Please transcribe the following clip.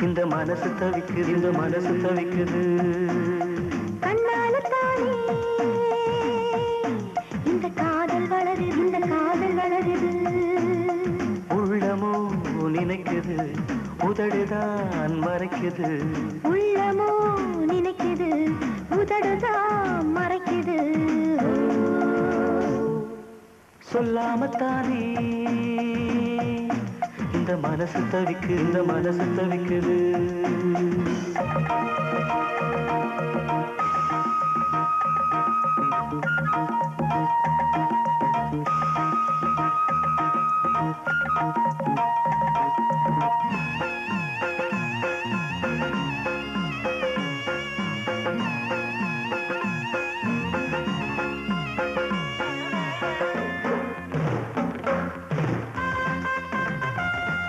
இந்த மனசு தவிக்குது இந்த மனசு தவிக்குது கண்ணால தானே இந்த காதல் வளருது இந்த காதல் வளருது உள்ளமோ நினைக்குது உதடுதான் மறைக்குது உள்ளமோ நினைக்குது உதடுதான் மறைக்குது சொல்லாமத்தானே இந்த மனசு தவிக்குது இந்த மனசு தவிக்குது